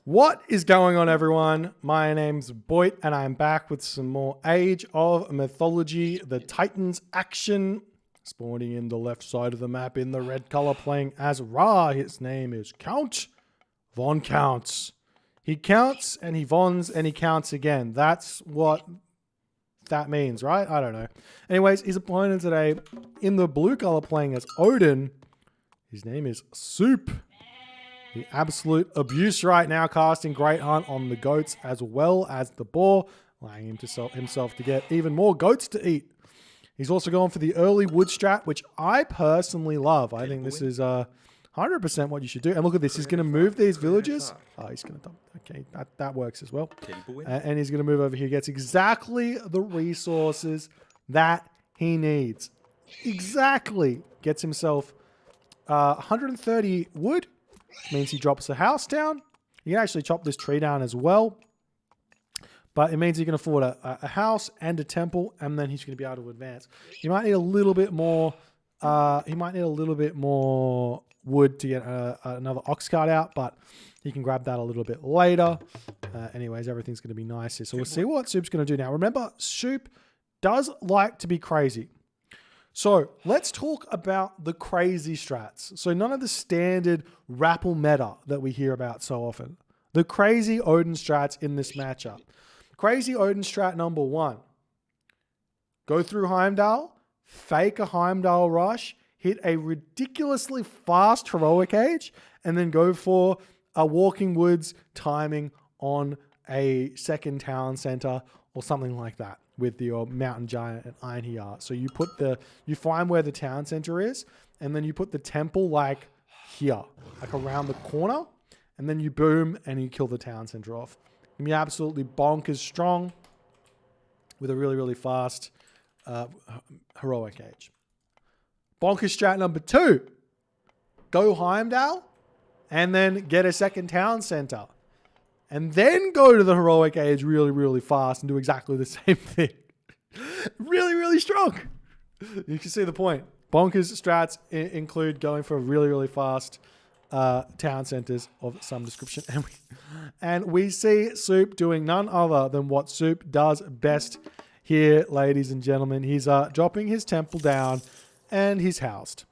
What is going on, everyone? My name's Boit, and I'm back with some more Age of Mythology, the Titans action. Spawning in the left side of the map in the red color, playing as Ra. His name is Count Von Counts. He counts, and he vons, and he counts again. That's what that means, right? I don't know. Anyways, his opponent today in the blue color, playing as Odin. His name is Suppe. The absolute abuse right now, casting Great Hunt on the goats as well as the boar, allowing him to himself to get even more goats to eat. He's also going for the early wood strat, which I personally love. I think this is 100% what you should do. And look at this. He's going to move these villagers. Oh, he's going to dump. Okay, that works as well. And he's going to move over here. Gets exactly the resources that he needs. Exactly. Gets himself 130 wood. Means he drops a house down. You can actually chop this tree down as well. But it means he can afford a house and a temple, and then he's going to be able to advance. He might need a little bit more. He might need a little bit more wood to get another ox cart out, but he can grab that a little bit later. Anyways, everything's going to be nice here. So we'll see what Suppe's going to do now. Remember, Suppe does like to be crazy. So let's talk about the crazy strats. So none of the standard Rappel meta that we hear about so often. The crazy Odin strats in this matchup. Crazy Odin strat number 1. Go through Heimdall, fake a Heimdall rush, hit a ridiculously fast heroic age, and then go for a Walking Woods timing on a second town center or something like that with your mountain giant and iron here. So you find where the town center is, and then you put the temple like here, like around the corner, and then you boom and you kill the town center off. You be absolutely bonkers strong with a really, really fast heroic age. Bonkers strat number 2. Go Heimdall and then get a second town center. And then go to the heroic age really, really fast and do exactly the same thing. Really, really strong. You can see the point. Bonkers strats include going for really, really fast town centers of some description. And we see Suppe doing none other than what Suppe does best here, ladies and gentlemen. He's dropping his temple down and he's housed.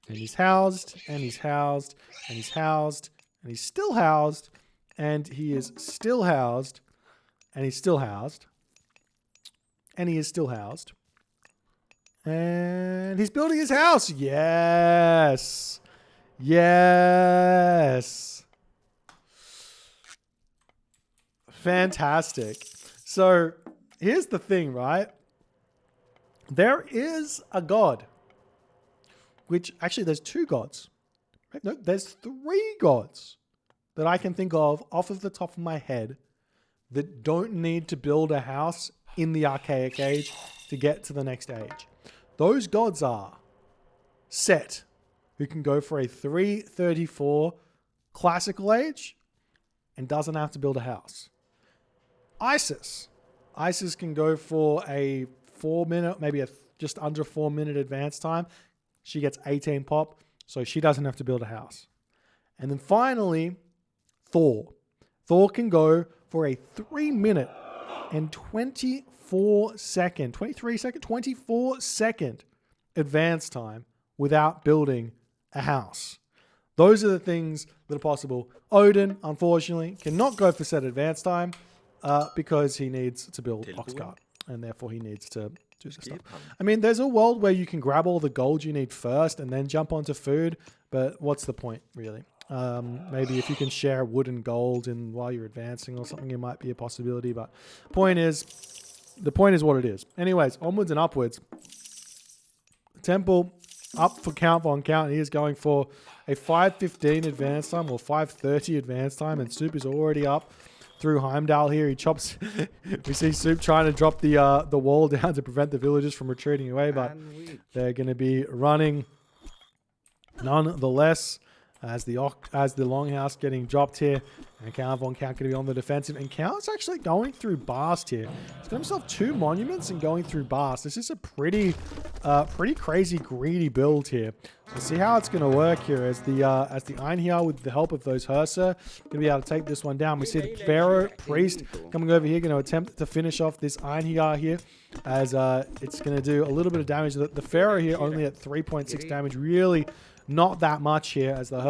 And he's housed, and he's housed, and he's housed, and he's still housed, and he is still housed, and he's still housed, and he is still housed. And he's building his house. Yes. Yes. Fantastic. So here's the thing, right? There is a god. Which, actually, there's 2 gods. No, there's 3 gods that I can think of off of the top of my head that don't need to build a house in the archaic age to get to the next age. Those gods are Set, who can go for a 334 classical age and doesn't have to build a house. Isis can go for a 4-minute, maybe just under 4-minute advance time. She gets 18 pop, so she doesn't have to build a house. And then finally, Thor. Thor can go for a 3-minute and 24 second advance time without building a house. Those are the things that are possible. Odin, unfortunately, cannot go for set advance time because he needs to build Oxcart, and therefore he needs to do this stuff. I mean, there's a world where you can grab all the gold you need first and then jump onto food, but what's the point, really? Maybe if you can share wood and gold while you're advancing or something, it might be a possibility, but the point is what it is. Anyways, onwards and upwards. Temple up for Count Von Count. He is going for a 5:15 advance time or 5:30 advance time, and Suppe is already up through Heimdall here. He chops. We see Suppe trying to drop the wall down to prevent the villagers from retreating away, but they're going to be running nonetheless. as the longhouse getting dropped here. And Count von Count going to be on the defensive. And Count's actually going through Bast here. He's got himself 2 monuments and going through Bast. This is a pretty crazy, greedy build here. So see how it's going to work here as the Einhjar, with the help of those Hersa, going to be able to take this one down. We see the Pharaoh Priest coming over here, going to attempt to finish off this Einhjar here, as it's going to do a little bit of damage. The Pharaoh here only at 3.6 damage, really not that much here, as the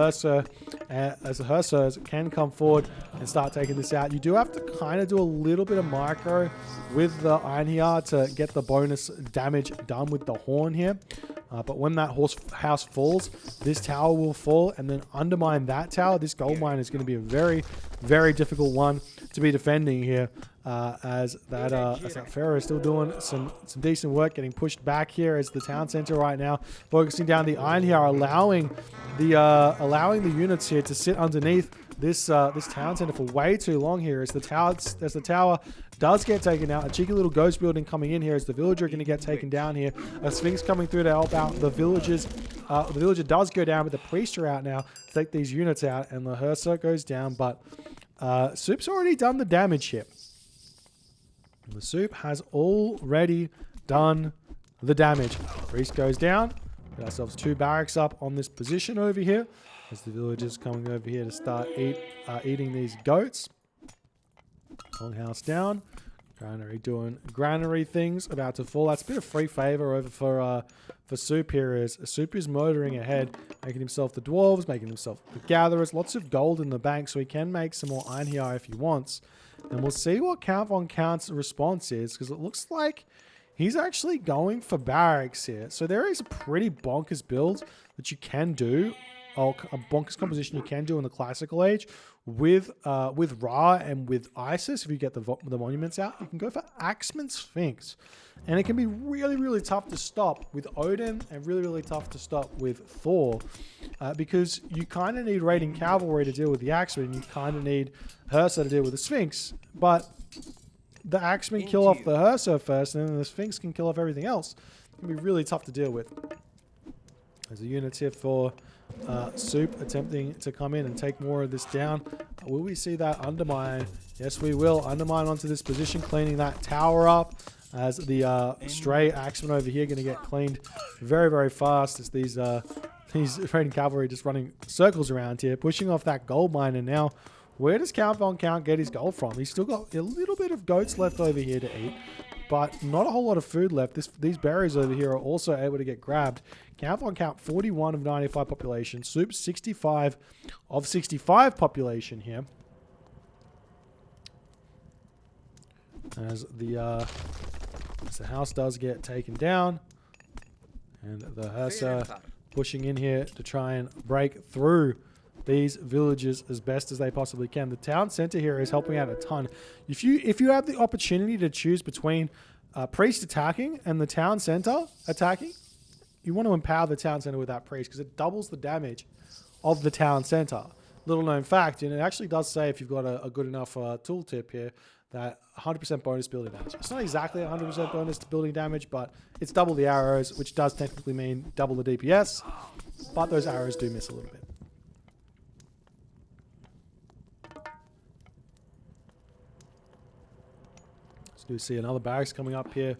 Hersers can come forward and start taking this out. You do have to kind of do a little bit of micro with the Einhjar to get the bonus damage done with the horn here. But when that house falls, this tower will fall and then undermine that tower. This gold mine is going to be a very, very difficult one to be defending here, as that Pharaoh is still doing some decent work, getting pushed back here as the town center right now, focusing down the Einhjar, allowing the units here to sit underneath this town center for way too long here, as the tower does get taken out. A cheeky little ghost building coming in here as the villager going to get taken down here. A sphinx coming through to help out the villagers. The villager does go down, but the priests are out now to take these units out, and the Hersa goes down. But Soup's already done the damage here. The Soup has already done the damage. Priest goes down. Got ourselves 2 barracks up on this position over here, as the villagers coming over here to start eating these goats. Longhouse down. Granary doing granary things, about to fall. That's a bit of free favor over for Soup here, as Soup is motoring ahead, making himself the dwarves, making himself the gatherers. Lots of gold in the bank, so he can make some more Einhjar if he wants. And we'll see what Count von Count's response is, because it looks like he's actually going for barracks here. So there is a pretty bonkers build that you can do, or a bonkers composition you can do in the classical age with Ra and with Isis. If you get the monuments out, you can go for Axeman Sphinx, and it can be really, really tough to stop with Odin, and really, really tough to stop with Thor, because you kind of need raiding cavalry to deal with the Axeman, and you kind of need Hersa to deal with the Sphinx. But the Axemen kill off the Hersa first, and then the Sphinx can kill off everything else. It can be really tough to deal with. There's a unit here for Soup attempting to come in and take more of this down. Will we see that undermine? Yes, we will. Undermine onto this position, cleaning that tower up, as the stray axemen over here going to get cleaned very, very fast, as these raiding cavalry just running circles around here, pushing off that gold mine. And now, where does Count von Count get his gold from? He's still got a little bit of goats left over here to eat, but not a whole lot of food left. These berries over here are also able to get grabbed. Count von Count, 41 of 95 population. Soup, 65 of 65 population here. As the house does get taken down, and the Hersa pushing in here to try and break through these villages as best as they possibly can. The town center here is helping out a ton. If you have the opportunity to choose between priest attacking and the town center attacking, you want to empower the town center with that priest, because it doubles the damage of the town center. Little known fact, and it actually does say, if you've got a good enough tooltip here, that 100% bonus building damage. It's not exactly 100% bonus to building damage, but it's double the arrows, which does technically mean double the DPS, but those arrows do miss a little bit. So do see another barracks coming up here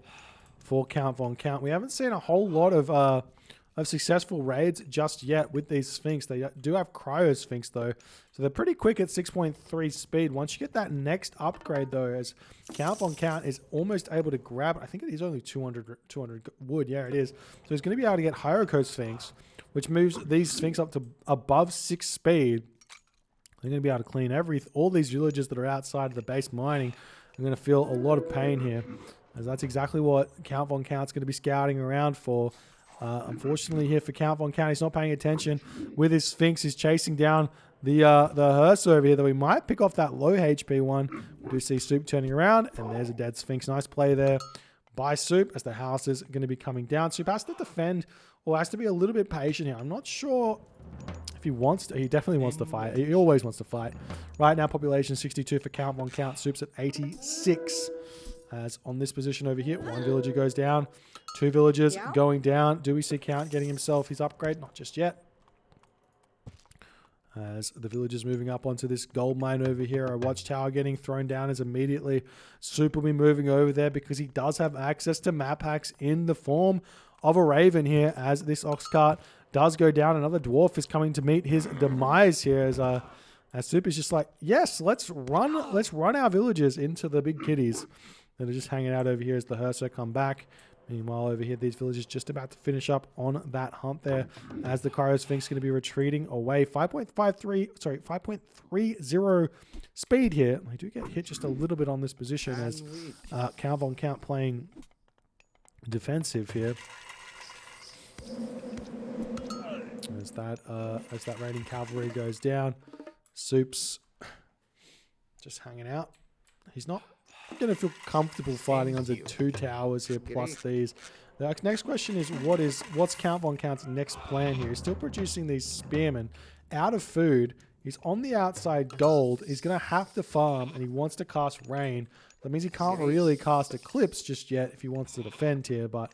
for Count von Count. We haven't seen a whole lot of successful raids just yet with these Sphinx. They do have Cryo Sphinx though, so they're pretty quick at 6.3 speed. Once you get that next upgrade though, as Count von Count is almost able to grab, I think it is only 200 wood, yeah it is. So he's going to be able to get Hierarcho Sphinx, which moves these Sphinx up to above 6 speed. They're going to be able to clean all these villages that are outside of the base mining. I'm going to feel a lot of pain here, as that's exactly what Count von Count's going to be scouting around for. Unfortunately here for Count von Count, he's not paying attention with his Sphinx. He's chasing down the Hersa over here, that we might pick off that low HP one. We do see Soup turning around, and there's a dead Sphinx. Nice play there by Soup, as the house is going to be coming down. Soup has to defend, or has to be a little bit patient here. I'm not sure if he wants to. He definitely wants to fight. He always wants to fight. Right now, population 62 for Count von Count. Soup's at 86. As on this position over here, one villager goes down. 2 villagers going down. Do we see Count getting himself his upgrade? Not just yet. As the villagers moving up onto this gold mine over here, a watchtower getting thrown down as immediately Suppe will be moving over there because he does have access to map hacks in the form of a raven here. As this ox cart does go down, another dwarf is coming to meet his demise here as Suppe is just like, yes, let's run our villagers into the big kitties that are just hanging out over here as the Herso come back. Meanwhile, over here, these villagers just about to finish up on that hunt there as the Cryo Sphinx going to be retreating away. 5.30 speed here. I do get hit just a little bit on this position as Count von Count playing defensive here. As that raiding cavalry goes down, Suppe's just hanging out. He's not going to feel comfortable fighting under 2 towers here plus these. The next question is what's Count von Count's next plan here? He's still producing these spearmen out of food. He's on the outside gold. He's going to have to farm and he wants to cast rain. That means he can't really cast eclipse just yet if he wants to defend here, but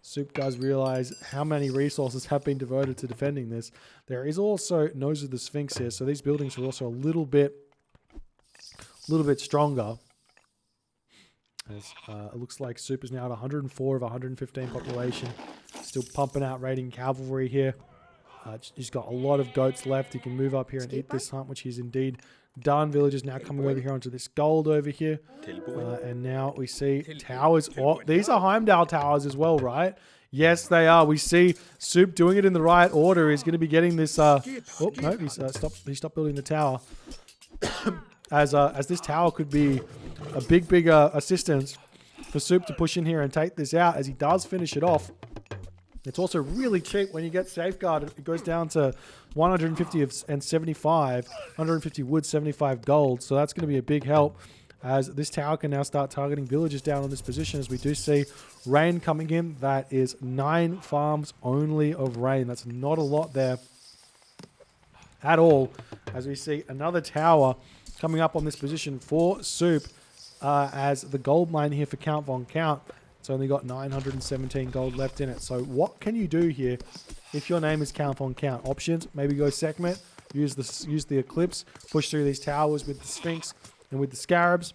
Suppe does realize how many resources have been devoted to defending this. There is also Nose of the Sphinx here, so these buildings are also a little bit stronger. As, it looks like Suppe is now at 104 of 115 population. Still pumping out raiding cavalry here. He's got a lot of goats left. He can move up here and eat this hunt, which he's indeed done. Villagers now coming over here onto this gold over here. And now we see towers. Oh, these are Heimdall towers as well, right? Yes, they are. We see Suppe doing it in the right order. He's going to be getting this... oh, no, he stopped building the tower. As this tower could be a big assistance for Suppe to push in here and take this out, as he does finish it off. It's also really cheap when you get safeguarded. It goes down to 150 and 75, 150 wood, 75 gold. So that's going to be a big help as this tower can now start targeting villagers down on this position, as we do see rain coming in. That is 9 farms only of rain. That's not a lot there at all, as we see another tower coming up on this position for Suppe, as the gold mine here for Count von Count. It's only got 917 gold left in it. So what can you do here if your name is Count von Count? Options, maybe go segment, use the eclipse, push through these towers with the Sphinx and with the scarabs.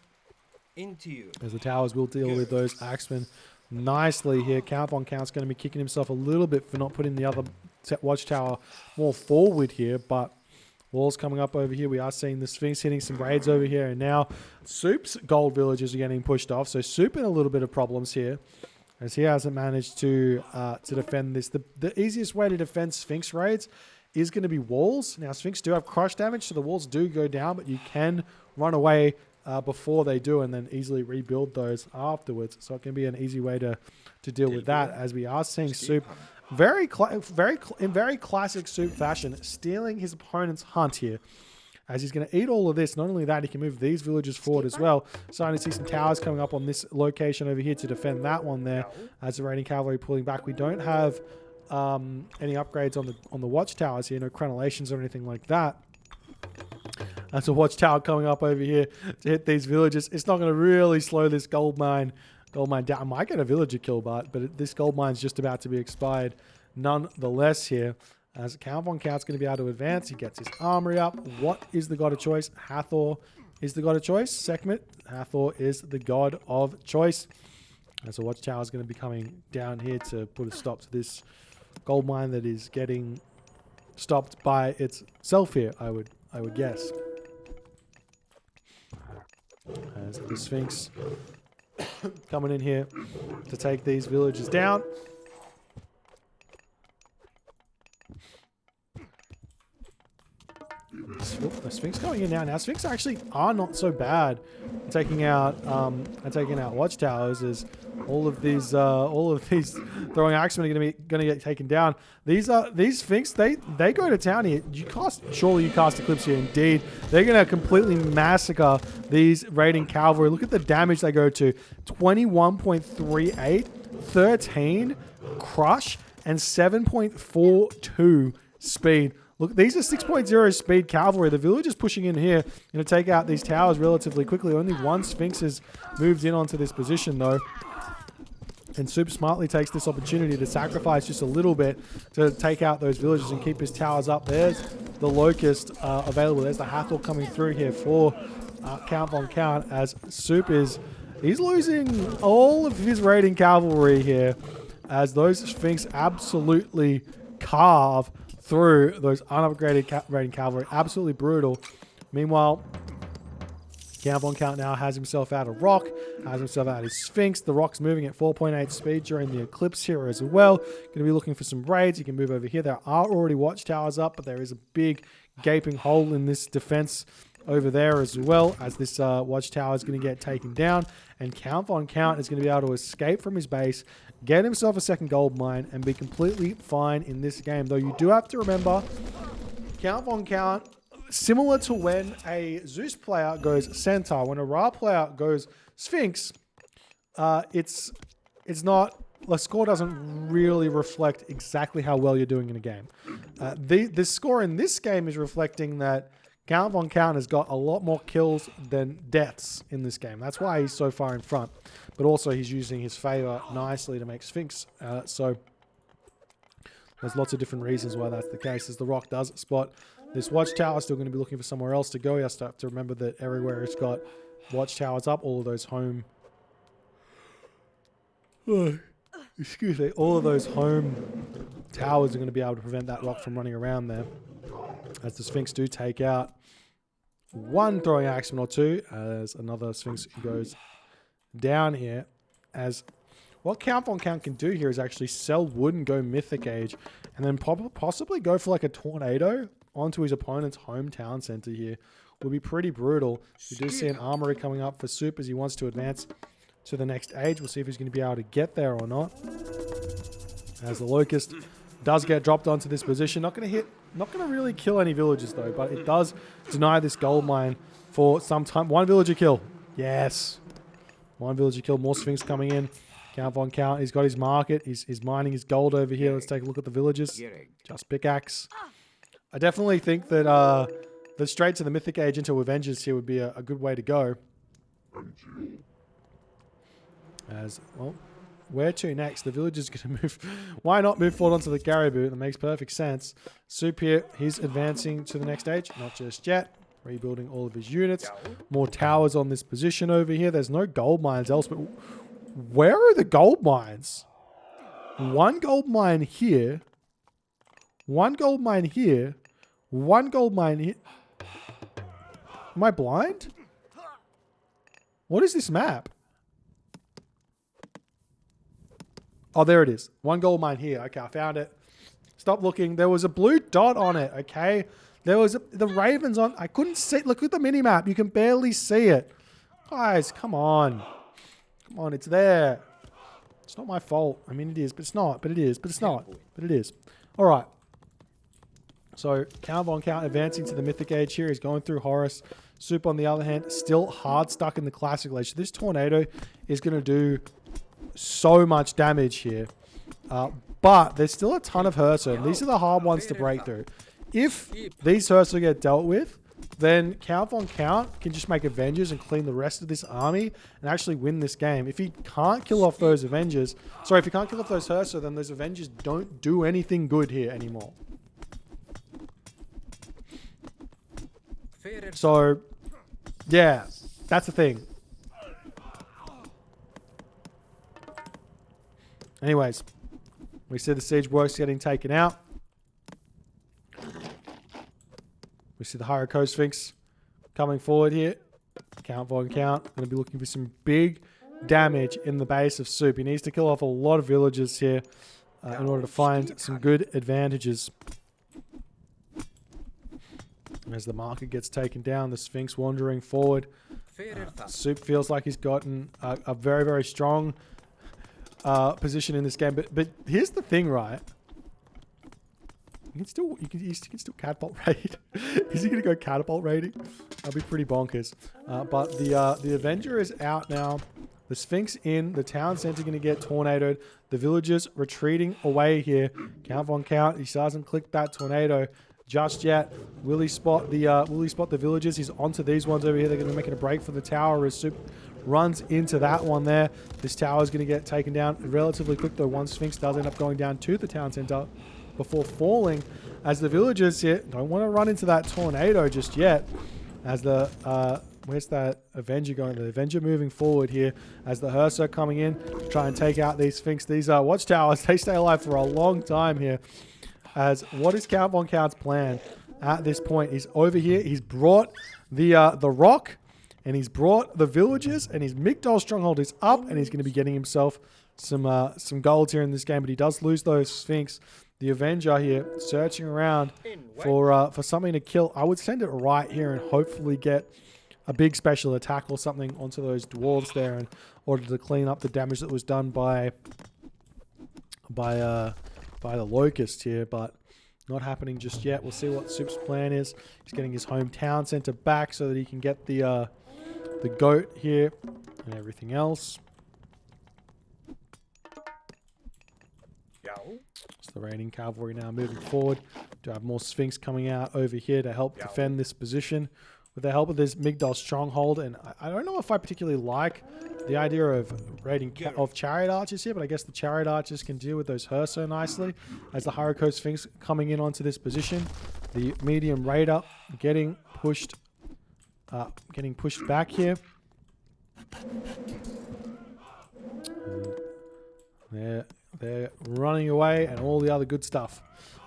As the towers will deal with those axemen nicely here. Count von Count's going to be kicking himself a little bit for not putting the other watchtower more forward here, but walls coming up over here. We are seeing the Sphinx hitting some raids over here. And now Suppe's gold villages are getting pushed off. So Suppe in a little bit of problems here, as he hasn't managed to defend this. The easiest way to defend Sphinx raids is going to be walls. Now Sphinx do have crush damage, so the walls do go down, but you can run away before they do and then easily rebuild those afterwards. So it can be an easy way to deal with that, as we are seeing Suppe very classic Suppe fashion, stealing his opponent's hunt here, as he's going to eat all of this. Not only that, he can move these villagers forward as well. Starting to see some towers coming up on this location over here to defend that one there, as the raiding cavalry pulling back. We don't have any upgrades on the watchtowers here, no crenellations or anything like that. That's a watchtower coming up over here to hit these villagers. It's not going to really slow this gold mine down. I might get a villager kill, but this gold mine's just about to be expired nonetheless here. As Count von Count's going to be able to advance. He gets his armory up. What is the god of choice? Hathor is the god of choice. Sekhmet, Hathor is the god of choice. And so watchtower is going to be coming down here to put a stop to this gold mine that is getting stopped by itself here, I would guess. As the Sphinx coming in here to take these villages down. The Sphinx going in now. Now Sphinx actually are not so bad at taking out watchtowers, as all of these throwing axemen are going to get taken down. These Sphinx, they go to town here. Surely you cast Eclipse here. Indeed, they're going to completely massacre these raiding cavalry. Look at the damage they go to: 21.38, 13 crush, and 7.42 speed. Look, these are 6.0 speed cavalry. The villagers pushing in here to take out these towers relatively quickly. Only one Sphinx has moved in onto this position, though. And Suppe smartly takes this opportunity to sacrifice just a little bit to take out those villagers and keep his towers up. There's the Locust available. There's the Hathor coming through here for Count Von Count, as he's losing all of his raiding cavalry here, as those Sphinx absolutely carve through those unupgraded raiding cavalry. Absolutely brutal. Meanwhile, Count Von Count now has himself out a rock, has himself out his Sphinx. The rock's moving at 4.8 speed during the eclipse here as well. Going to be looking for some raids. You can move over here. There are already watchtowers up, but there is a big gaping hole in this defense over there as well, as this watchtower is going to get taken down. And Count Von Count is going to be able to escape from his base, get himself a second gold mine, and be completely fine in this game. Though you do have to remember, Count Von Count, similar to when a Zeus player goes Centaur, when a Ra player goes Sphinx, it's not, the score doesn't really reflect exactly how well you're doing in a game. The score in this game is reflecting that Count Von Count has got a lot more kills than deaths in this game. That's why he's so far in front. But also he's using his favor nicely to make Sphinx. So there's lots of different reasons why that's the case. As the rock does spot this watchtower, still going to be looking for somewhere else to go. You have to remember that everywhere it's got watchtowers up, all of those home... excuse me. All of those home towers are going to be able to prevent that rock from running around there. As the Sphinx do take out one throwing axeman or two, as another Sphinx goes down here. As what Count Von Count can do here is actually sell wood and go Mythic Age, and then possibly go for like a tornado onto his opponent's hometown center here. Would be pretty brutal. You do see an armory coming up for Suppe as he wants to advance to the next age. We'll see if he's going to be able to get there or not. As the Locust does get dropped onto this position. Not going to really kill any villagers though, but it does deny this gold mine for some time. One villager kill. Yes. One villager kill. More Sphinx coming in. Count Von Count. He's got his market. He's mining his gold over here. Let's take a look at the villagers. Just pickaxe. I definitely think that the straight to the Mythic Age into Avengers here would be a good way to go. As, well, where to next? The villager's going to move. Why not move forward onto the Gariboo? That makes perfect sense. Suppe here, he's advancing to the next stage. Not just yet. Rebuilding all of his units. More towers on this position over here. There's no gold mines elsewhere. Where are the gold mines? One gold mine here. One gold mine here. One gold mine here. Am I blind? What is this map? Oh, there it is. One gold mine here. Okay, I found it. Stop looking. There was a blue dot on it, okay? There was the ravens on... I couldn't see... Look at the mini-map. You can barely see it. Guys, come on. Come on, it's there. It's not my fault. I mean, it is, but it's not. But it is, but it's not. But it is. All right. So, Count Von Count advancing to the Mythic Age here. He's going through Horus. Suppe, on the other hand, still hard stuck in the Classical Age. So this tornado is going to do so much damage here. But there's still a ton of Hersa. These are the hard ones to break through. If these Hersa get dealt with, then Count Von Count can just make Avengers and clean the rest of this army and actually win this game. If he can't kill off those Avengers... Sorry, if he can't kill off those Hersa, then those Avengers don't do anything good here anymore. So, yeah, that's the thing. Anyways, we see the siege works getting taken out. We see the Hierarcho Sphinx coming forward here. Count Von Count going to be looking for some big damage in the base of Suppe. He needs to kill off a lot of villagers here in order to find some good advantages. As the market gets taken down, the Sphinx wandering forward. Suppe feels like he's gotten a very, very strong position in this game. But here's the thing, right? You can still catapult raid. Is he going to go catapult raiding? That'll be pretty bonkers. But the Avenger is out now. The Sphinx in. The town center going to get tornadoed. The villagers retreating away here. Count Von Count. He hasn't clicked that tornado just yet. Will he spot the villagers? He's onto these ones over here. They're going to be making a break for the tower as Suppe runs into that one there. This tower is going to get taken down relatively quick, though. One Sphinx does end up going down to the town center before falling. as the villagers here don't want to run into that tornado just yet. As the where's that Avenger going? The Avenger moving forward here as the hearse are coming in to try and take out these Sphinx. These watchtowers, they stay alive for a long time here. As what is Count Von Count's plan at this point? He's over here. He's brought the rock, and he's brought the villagers, and his Migdol stronghold is up, and he's going to be getting himself some gold here in this game. But he does lose those Sphinx. The Avenger here searching around for something to kill. I would send it right here and hopefully get a big special attack or something onto those dwarves there in order to clean up the damage that was done by the locust here, but not happening just yet. We'll see what Soup's plan is. He's getting his hometown center back so that he can get the goat here and everything else. So the raiding cavalry now moving forward. Do have more Sphinx coming out over here to help defend this position with the help of this Migdol stronghold. And I don't know if I particularly like the idea of raiding of chariot archers here, but I guess the chariot archers can deal with those hearse so nicely as the Harako Sphinx coming in onto this position. The medium raider getting pushed back here. And they're running away and all the other good stuff.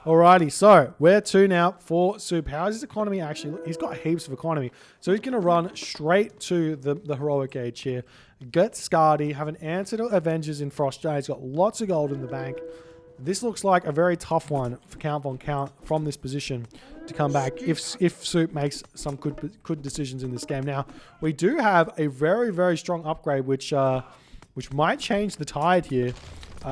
Alrighty, so where to now for Soup? How is his economy actually? He's got heaps of economy. So he's going to run straight to the heroic age here. Get Scardy, have an answer to Avengers in Frostjade. He's got lots of gold in the bank. This looks like a very tough one for Count Von Count from this position to come back if Soup makes some good decisions in this game. Now, we do have a very, very strong upgrade which might change the tide here.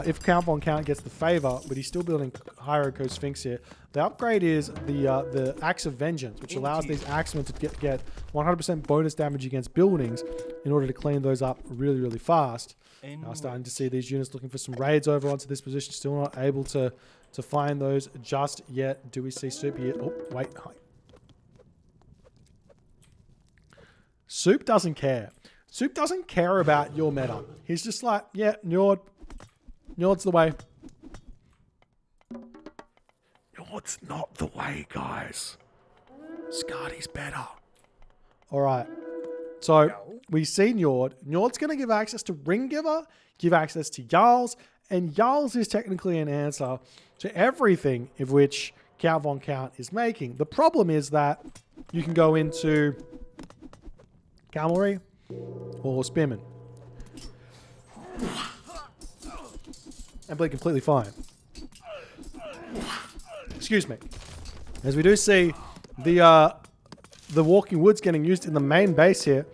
If Count Von Count gets the favor, but he's still building Hierarcho Sphinx here. The upgrade is the Axe of Vengeance, which allows these axemen to get 100% bonus damage against buildings in order to clean those up really, really fast. Now starting to see these units looking for some raids over onto this position. Still not able to find those just yet. Do we see Soup here? Oh, wait. Soup doesn't care. Soup doesn't care about your meta. He's just like, yeah, Njord. Njord's the way. Njord's not the way, guys. Scardy's better. Alright. So, we see Njord. Njord's going to give access to Ringgiver, give access to Jarls, and Jarls is technically an answer to everything of which Count Von Count is making. The problem is that you can go into Cavalry or Spearman and play completely fine. Excuse me. As we do see the Walking Woods getting used in the main base here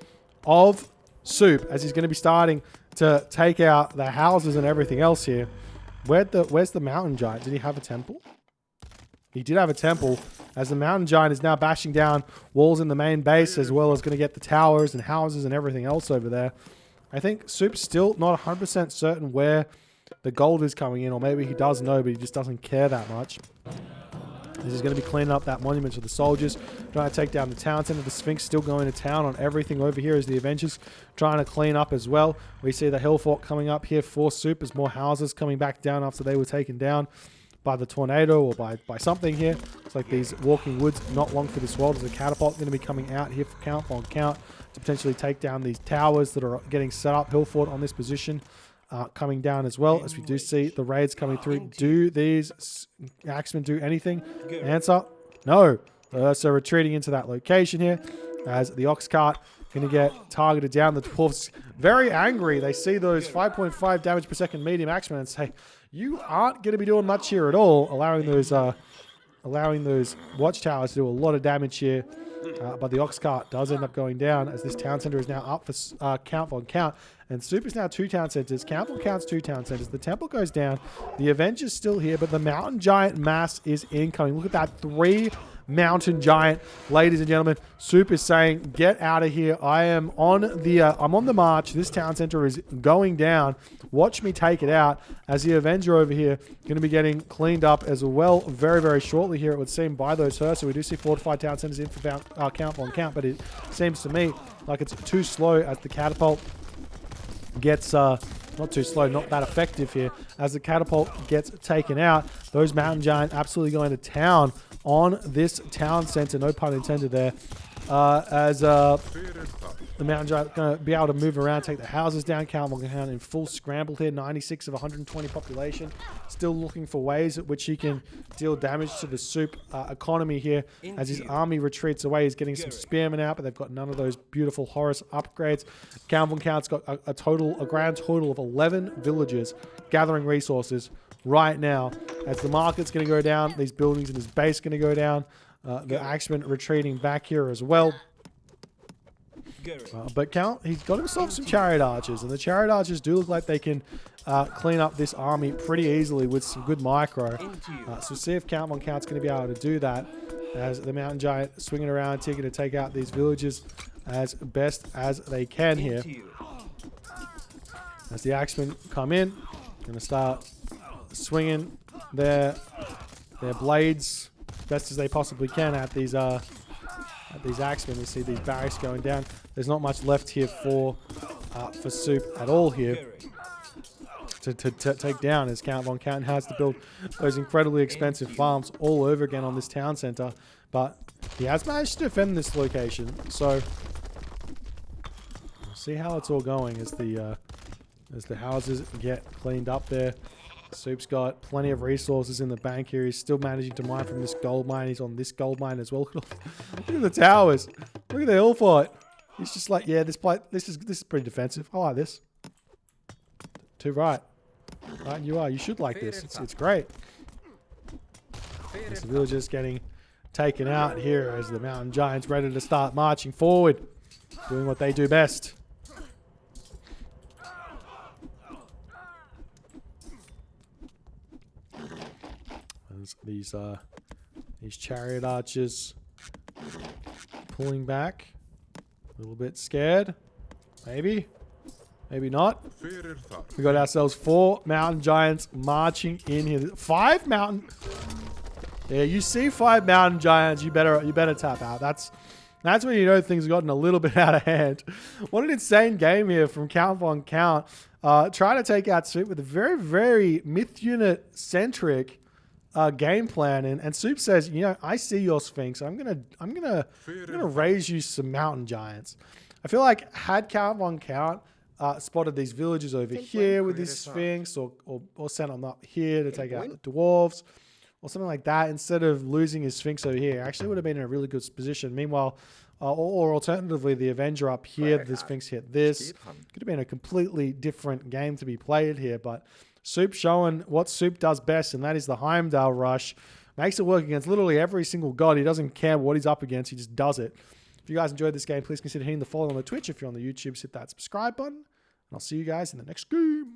of Soup, as he's going to be starting to take out the houses and everything else here. Where's the Mountain Giant? Did he have a temple? He did have a temple, as the Mountain Giant is now bashing down walls in the main base, as well as going to get the towers and houses and everything else over there. I think Soup's still not 100% certain where the gold is coming in, or maybe he does know, but he just doesn't care that much. This is going to be cleaning up that monument for the soldiers, trying to take down the town center. The Sphinx still going to town on everything over here as the Avengers trying to clean up as well. We see the Hill Fort coming up here for Soup as more houses coming back down after they were taken down by the tornado or by something here. It's like these Walking Woods not long for this world. There's a catapult going to be coming out here for Count Von Count to potentially take down these towers that are getting set up. Hill Fort on this position. Coming down as well, as we do see the raids coming through. Do these axemen do anything? Answer, no. So retreating into that location here as the ox cart going to get targeted down. The dwarves very angry. They see those 5.5 damage per second medium axemen and say, you aren't going to be doing much here at all, allowing those watchtowers to do a lot of damage here. But the ox cart does end up going down as this town center is now up for Count Von Count. And Soup is now 2 town centers. Count Von Count's 2 town centers. The temple goes down. The Avenger's still here, but the Mountain Giant mass is incoming. Look at that 3 Mountain Giant, ladies and gentlemen. Soup is saying, get out of here. I'm on the march. This town center is going down. Watch me take it out as the Avenger over here going to be getting cleaned up as well very, very shortly here, it would seem, by those Hearse. So we do see fortified town centers in for Count Von Count, but it seems to me like it's too slow as the catapult gets not too slow, not that effective here, as the catapult gets taken out. Those mountain giants absolutely going to town on this town center. No pun intended there. The mountain giant going to be able to move around, take the houses down. Count in full scramble here. 96 of 120 population. Still looking for ways at which he can deal damage to the Soup economy here. As his army retreats away, he's getting some spearmen out, but they've got none of those beautiful Horus upgrades. Count's got a grand total of 11 villagers gathering resources right now. As the market's going to go down, these buildings in his base going to go down. The Axemen retreating back here as well. But Count, he's got himself some chariot archers, and the chariot archers do look like they can clean up this army pretty easily with some good micro. So see if Count's going to be able to do that, as the mountain giant swinging around here to take out these villages as best as they can here. As the Axemen come in, going to start swinging their blades best as they possibly can at these Axemen. We see these barracks going down. There's not much left here for Soup at all here to take down, as Count has to build those incredibly expensive farms all over again on this town center. But he has managed to defend this location, so we'll see how it's all going as the houses get cleaned up there. Soup's got plenty of resources in the bank here. He's still managing to mine from this gold mine. He's on this gold mine as well. Look at the towers. Look at the hill fight. He's just like, yeah, this is pretty defensive. I like this. Too right. Right, you are. You should like this. It's great. As the villagers getting taken out here as the mountain giants ready to start marching forward, doing what they do best. These chariot archers pulling back, a little bit scared, maybe not. We got ourselves 4 mountain giants marching in here. 5 mountain. Yeah, you see 5 mountain giants, you better tap out. That's when you know things have gotten a little bit out of hand. What an insane game here from Count. Trying to take out Soup with a very, very myth unit centric game plan, and Soup says, you know, I see your Sphinx. I'm gonna raise you some mountain giants. I feel like had Count spotted these villages over here with this Sphinx, or sent them up here to take out the dwarves, or something like that, instead of losing his Sphinx over here, actually would have been in a really good position. Meanwhile, or alternatively, the Avenger up here, the Sphinx hit this. Could have been a completely different game to be played here, but Soup showing what Soup does best, and that is the Heimdall rush. Makes it work against literally every single god. He doesn't care what he's up against. He just does it. If you guys enjoyed this game, please consider hitting the follow on the Twitch. If you're on the YouTube, hit that subscribe button. And I'll see you guys in the next game.